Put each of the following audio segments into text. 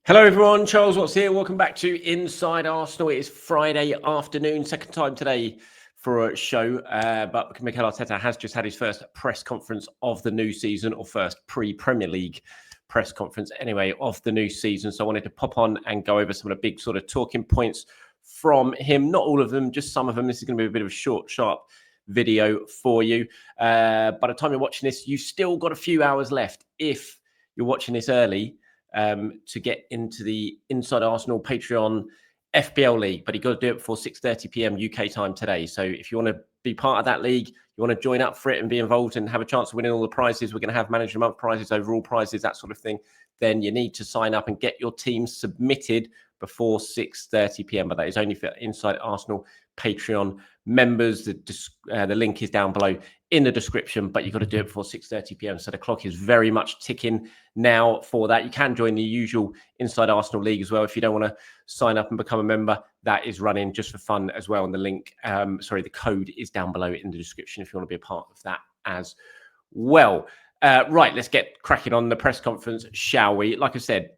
Hello everyone, Charles Watts here. Welcome back to Inside Arsenal. It is Friday afternoon, second time today for a show. But Mikel Arteta has just had his first press conference of the new season, or first pre-Premier League press conference anyway of the new season. So I wanted to pop on and go over some of the big sort of talking points from him. Not all of them, just some of them. This is going to be a bit of a short, sharp video for you. By the time you're watching this, you've still got a few hours left. If you're watching this early, to get into the Inside Arsenal Patreon FPL League, but you've got to do it before 6:30 p.m. UK time today. So if you want to be part of that league, you want to join up for it and be involved and have a chance of winning all the prizes, we're going to have manager of the month prizes, overall prizes, that sort of thing, then you need to sign up and get your team submitted before 6:30 p.m. But that is only for Inside Arsenal Patreon members. The link is down below in the description, but you've got to do it before 6:30 p.m. So the clock is very much ticking now for that. You can join the usual Inside Arsenal League as well if you don't want to sign up and become a member. That is running just for fun as well. And the link, the code is down below in the description if you want to be a part of that as well. Right, let's get cracking on the press conference, shall we? Like I said,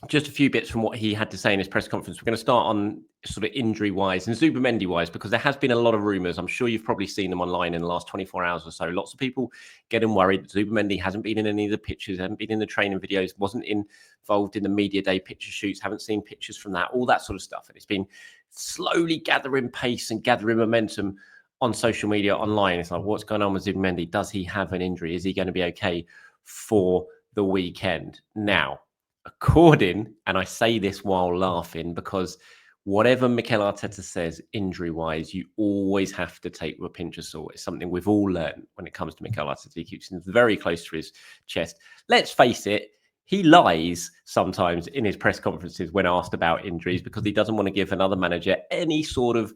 just a few bits from what he had to say in his press conference. We're going to start on sort of injury-wise and Zubimendi-wise, because there has been a lot of rumours. I'm sure you've probably seen them online in the last 24 hours or so. Lots of people getting worried. Zubimendi hasn't been in any of the pictures, hasn't been in the training videos, wasn't involved in the media day picture shoots, haven't seen pictures from that, all that sort of stuff. And it's been slowly gathering pace and gathering momentum on social media, online. It's like, what's going on with Zubimendi? Does he have an injury? Is he going to be okay for the weekend? Now, according, and I say this while laughing, because whatever Mikel Arteta says injury-wise, you always have to take with a pinch of salt. It's something we've all learned when it comes to Mikel Arteta. He keeps things very close to his chest. Let's face it, he lies sometimes in his press conferences when asked about injuries because he doesn't want to give another manager any sort of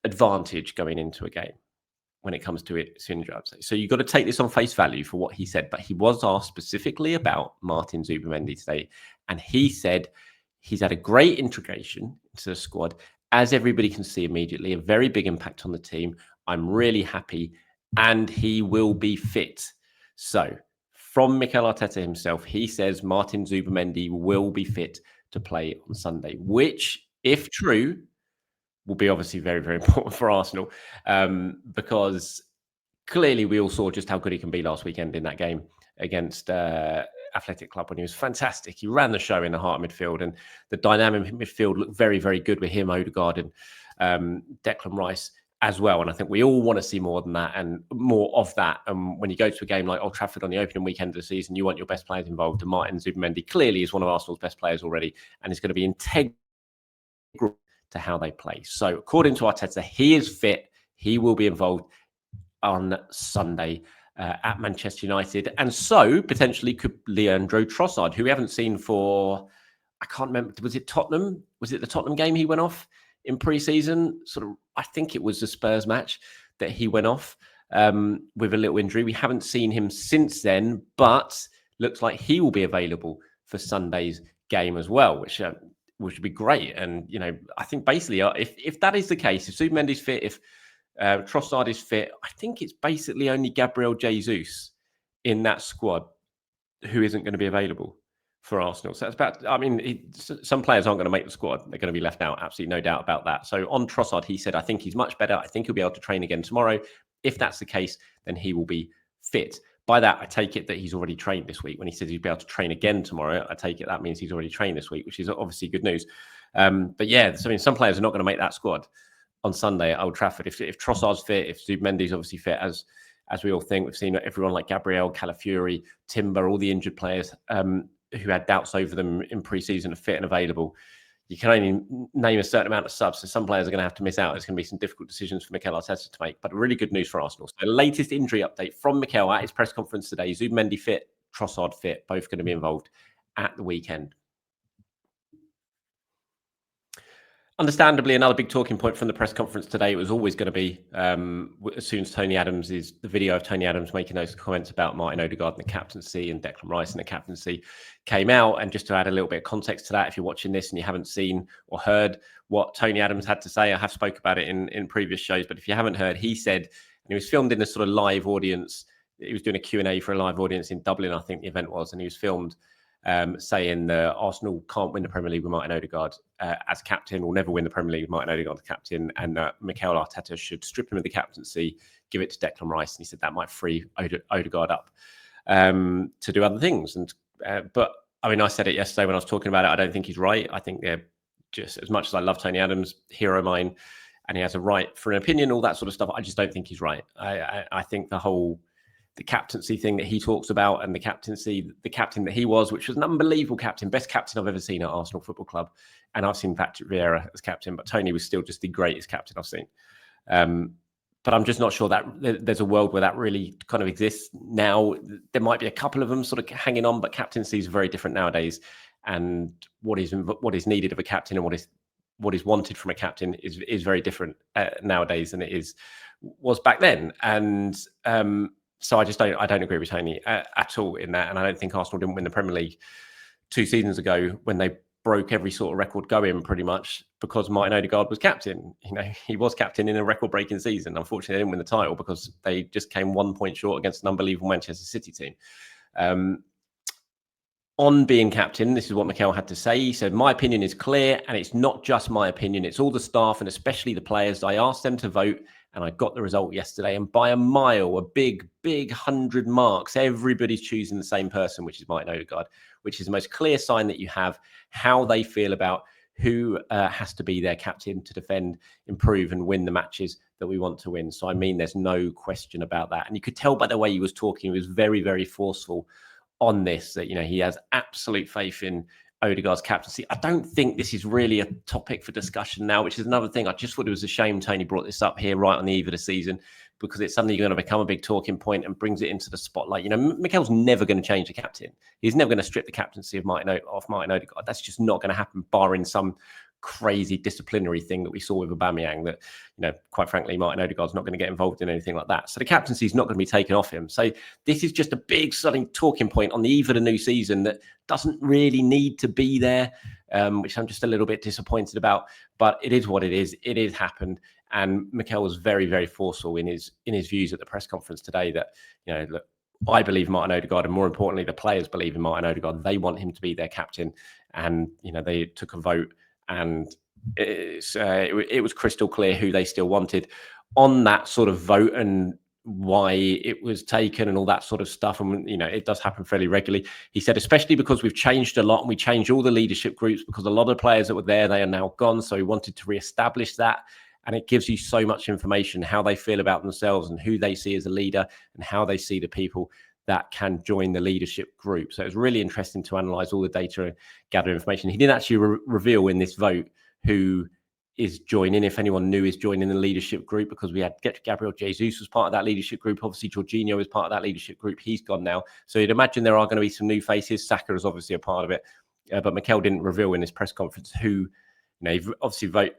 advantage going into a game when it comes to it, injury. So you've got to take this on face value for what he said. But he was asked specifically about Martin Zubimendi today, and he said he's had a great integration into the squad, as everybody can see immediately, a very big impact on the team. I'm really happy, and he will be fit. So from Mikel Arteta himself, he says Martin Zubimendi will be fit to play on Sunday, which, if true, will be obviously very, very important for Arsenal, because clearly we all saw just how good he can be last weekend in that game against Athletic Club when he was fantastic. He ran the show in the heart of midfield, and the dynamic midfield looked very, very good with him, Odegaard, and Declan Rice as well. And I think we all want to see more than that and more of that. And when you go to a game like Old Trafford on the opening weekend of the season, you want your best players involved. And Martin Zubimendi clearly is one of Arsenal's best players already, and is going to be integral to how they play. So according to Arteta, he is fit. He will be involved on Sunday at Manchester United. And so potentially could Leandro Trossard, who we haven't seen for, I can't remember, was it Tottenham? Was it the Tottenham game he went off in pre-season? Sort of, I think it was the Spurs match that he went off with a little injury. We haven't seen him since then, but looks like he will be available for Sunday's game as well, which would be great. And, you know, I think basically if that is the case, if Zubimendi's fit, if Trossard is fit, I think it's basically only Gabriel Jesus in that squad who isn't going to be available for Arsenal. So that's about, I mean, some players aren't going to make the squad. They're going to be left out. Absolutely no doubt about that. So on Trossard, he said, I think he's much better. I think he'll be able to train again tomorrow. If that's the case, then he will be fit. By that, I take it that he's already trained this week. When he says he'll be able to train again tomorrow, I take it that means he's already trained this week, which is obviously good news. But yeah, so, I mean, some players are not going to make that squad on Sunday at Old Trafford. If Trossard's fit, if Zubimendi's obviously fit, as we all think, we've seen everyone like Gabriel, Calafiori, Timber, all the injured players who had doubts over them in pre-season are fit and available. You can only name a certain amount of subs, so some players are going to have to miss out. It's going to be some difficult decisions for Mikel Arteta to make, but really good news for Arsenal. So the latest injury update from Mikel at his press conference today: Zubimendi fit, Trossard fit, both going to be involved at the weekend. Understandably, another big talking point from the press conference today, it was always going to be as soon as the video of Tony Adams making those comments about Martin Odegaard and the captaincy and Declan Rice and the captaincy came out. And just to add a little bit of context to that, if you're watching this and you haven't seen or heard what Tony Adams had to say, I have spoke about it in previous shows, but if you haven't heard, he said, and he was filmed in a sort of live audience, he was doing a Q&A for a live audience in Dublin, I think the event was, and he was filmed saying that Arsenal can't win the Premier League with Martin Odegaard as captain, will never win the Premier League with Martin Odegaard as captain, and that Mikel Arteta should strip him of the captaincy, give it to Declan Rice. And he said that might free Odegaard up to do other things. And but I mean, I said it yesterday when I was talking about it. I don't think he's right. I think they're just, as much as I love Tony Adams, hero of mine, and he has a right for an opinion, all that sort of stuff, I just don't think he's right. I think the captaincy thing that he talks about and the captain that he was, which was an unbelievable captain, best captain I've ever seen at Arsenal Football Club. And I've seen Patrick Vieira as captain, but Tony was still just the greatest captain I've seen. But I'm just not sure that there's a world where that really kind of exists now. There might be a couple of them sort of hanging on, but captaincy is very different nowadays. And what is needed of a captain and what is wanted from a captain is very different nowadays than it was back then. And so I don't agree with Tony at all in that. And I don't think Arsenal didn't win the Premier League 2 seasons ago when they broke every sort of record going pretty much because Martin Odegaard was captain. You know, he was captain in a record-breaking season. Unfortunately, they didn't win the title because they just came 1 point short against an unbelievable Manchester City team. On being captain, this is what Mikel had to say. He said, "My opinion is clear, and it's not just my opinion. It's all the staff and especially the players. I asked them to vote, and I got the result yesterday. And by a mile, a big 100 marks, everybody's choosing the same person, which is Martin Odegaard, which is the most clear sign that you have how they feel about who has to be their captain to defend, improve, and win the matches that we want to win. So, I mean, there's no question about that." And you could tell by the way he was talking, he was very, very forceful on this, that, you know, he has absolute faith in Odegaard's captaincy. I don't think this is really a topic for discussion now, which is another thing. I just thought it was a shame Tony brought this up here right on the eve of the season, because it's something going to become a big talking point and brings it into the spotlight. You know, Mikel's never going to change the captain. He's never going to strip the captaincy of Martin Odegaard. That's just not going to happen, barring some crazy disciplinary thing that we saw with Aubameyang, that, you know, quite frankly, Martin Odegaard's not going to get involved in anything like that. So the captaincy is not going to be taken off him. So this is just a big sudden talking point on the eve of the new season that doesn't really need to be there, which I'm just a little bit disappointed about. But it is what it is. It has happened. And Mikel was very, very forceful in his views at the press conference today that, you know, look, I believe Martin Odegaard, and more importantly, the players believe in Martin Odegaard. They want him to be their captain. And, you know, they took a vote, and it was crystal clear who they still wanted on that sort of vote and why it was taken and all that sort of stuff. And, you know, it does happen fairly regularly. He said, especially because we've changed a lot and we changed all the leadership groups, because a lot of players that were there, they are now gone. So he wanted to reestablish that. And it gives you so much information, how they feel about themselves and who they see as a leader and how they see the people that can join the leadership group. So it was really interesting to analyze all the data and gather information. He didn't actually reveal in this vote who is joining, if anyone new is joining the leadership group, because we had Gabriel Jesus was part of that leadership group. Obviously, Jorginho is part of that leadership group. He's gone now. So you'd imagine there are going to be some new faces. Saka is obviously a part of it. But Mikel didn't reveal in his press conference who, you know, obviously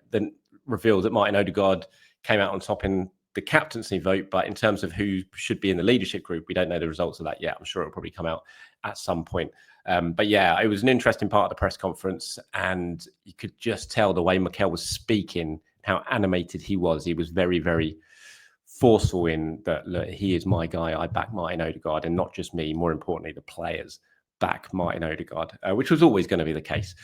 revealed that Martin Odegaard came out on top in the captaincy vote, but in terms of who should be in the leadership group, we don't know the results of that yet. I'm sure it'll probably come out at some point. But yeah, it was an interesting part of the press conference, and you could just tell the way Mikel was speaking, how animated he was. He was very, very forceful in that, look, he is my guy. I back Martin Odegaard, and not just me, more importantly, the players back Martin Odegaard, which was always going to be the case.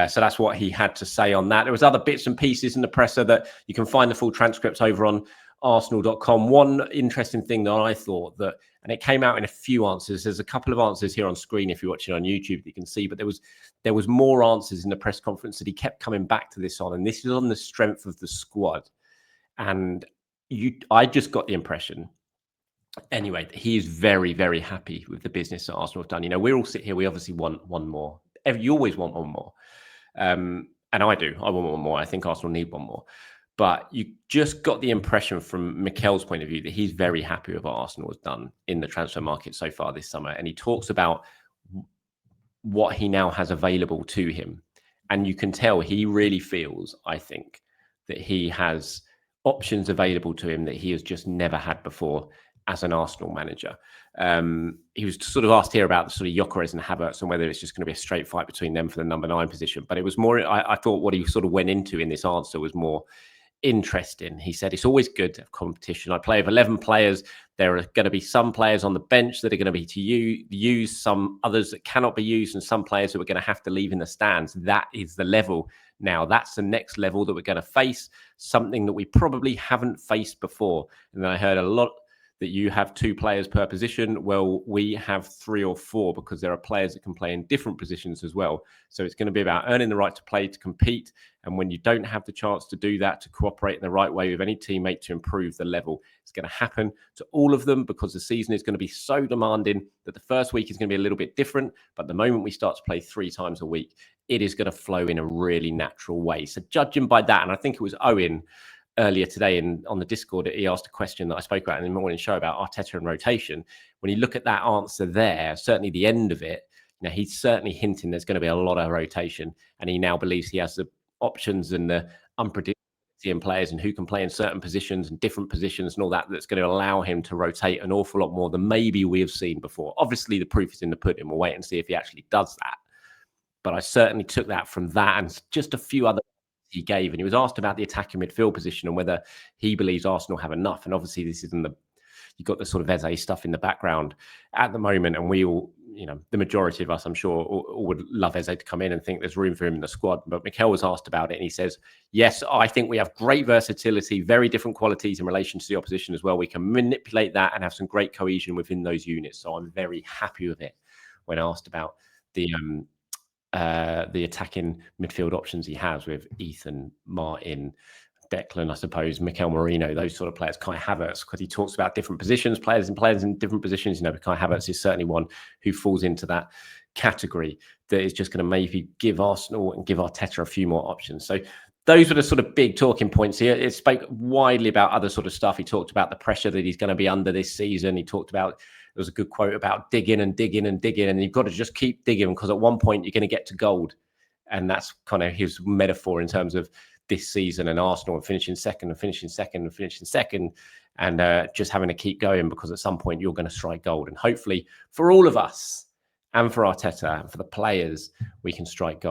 So that's what he had to say on that. There was other bits and pieces in the presser that you can find the full transcripts over on Arsenal.com. One interesting thing that I thought that, and it came out in a few answers. There's a couple of answers here on screen if you're watching on YouTube that you can see, but there was more answers in the press conference that he kept coming back to this on, and this is on the strength of the squad. And I just got the impression, anyway, that he is very, very happy with the business that Arsenal have done. You know, we all sit here, we obviously want one more. You always want one more. And I do. I want one more. I think Arsenal need one more. But you just got the impression from Mikel's point of view that he's very happy with what Arsenal has done in the transfer market so far this summer. And he talks about what he now has available to him. And you can tell he really feels, I think, that he has options available to him that he has just never had before as an Arsenal manager. He was sort of asked here about the sort of Gyökeres and Havertz and whether it's just going to be a straight fight between them for the number 9 position. But it was more, I thought what he sort of went into in this answer was more interesting. He said, it's always good to have competition. I play with 11 players. There are going to be some players on the bench that are going to be to use, some others that cannot be used, and some players who are going to have to leave in the stands. That is the level now. That's the next level that we're going to face, something that we probably haven't faced before. And I heard a lot that you have 2 players per position. Well, we have 3 or 4 because there are players that can play in different positions as well. So it's going to be about earning the right to play, to compete. And when you don't have the chance to do that, to cooperate in the right way with any teammate to improve the level, it's going to happen to all of them because the season is going to be so demanding that the first week is going to be a little bit different. But the moment we start to play 3 times a week, it is going to flow in a really natural way. So judging by that, and I think it was Owen earlier today on the Discord, he asked a question that I spoke about in the morning show about Arteta and rotation. When you look at that answer there, certainly the end of it, he's certainly hinting there's going to be a lot of rotation, and he now believes he has the options and the unpredictability in players and who can play in certain positions and different positions and all that, that's going to allow him to rotate an awful lot more than maybe we have seen before. Obviously, the proof is in the pudding. We'll wait and see if he actually does that. But I certainly took that from that and just a few other he gave, and he was asked about the attacking midfield position and whether he believes Arsenal have enough. And obviously this isn't you've got the sort of Eze stuff in the background at the moment, and we all, the majority of us, I'm sure, all would love Eze to come in and think there's room for him in the squad. But Mikel was asked about it, and he says, yes, I think we have great versatility, very different qualities in relation to the opposition as well. We can manipulate that and have some great cohesion within those units. So I'm very happy with it when asked about the attacking midfield options he has with Ethan, Martin, Declan, I suppose, Mikel Merino, those sort of players, Kai Havertz, because he talks about different positions, players in different positions. Kai Havertz is certainly one who falls into that category that is just going to maybe give Arsenal and give Arteta a few more options. So those were the sort of big talking points here. It spoke widely about other sort of stuff. He talked about the pressure that he's going to be under this season. He talked about, there was a good quote about digging and digging and digging, and you've got to just keep digging because at one point you're going to get to gold. And that's kind of his metaphor in terms of this season and Arsenal and finishing second and finishing second and finishing second and just having to keep going because at some point you're going to strike gold. And hopefully for all of us and for Arteta and for the players, we can strike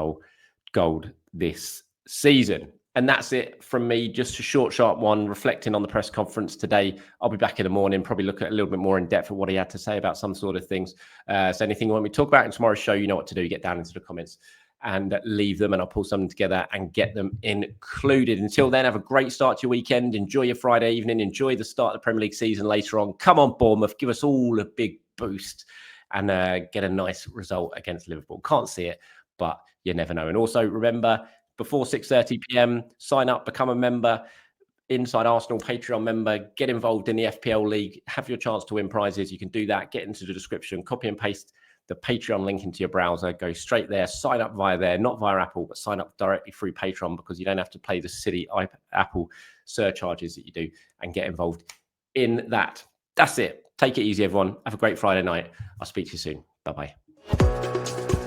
gold this season. And that's it from me. Just a short, sharp one, reflecting on the press conference today. I'll be back in the morning, probably look at a little bit more in depth at what he had to say about some sort of things. So anything you want me to talk about in tomorrow's show, you know what to do. Get down into the comments and leave them, and I'll pull something together and get them included. Until then, have a great start to your weekend. Enjoy your Friday evening. Enjoy the start of the Premier League season later on. Come on, Bournemouth. Give us all a big boost and get a nice result against Liverpool. Can't see it, but you never know. And also remember, before 6:30 p.m, sign up, become a member, Inside Arsenal Patreon member, get involved in the FPL League, have your chance to win prizes. You can do that. Get into the description, copy and paste the Patreon link into your browser, go straight there, sign up via there, not via Apple, but sign up directly through Patreon because you don't have to pay the silly Apple surcharges that you do, and get involved in that. That's it. Take it easy, everyone. Have a great Friday night. I'll speak to you soon. Bye-bye.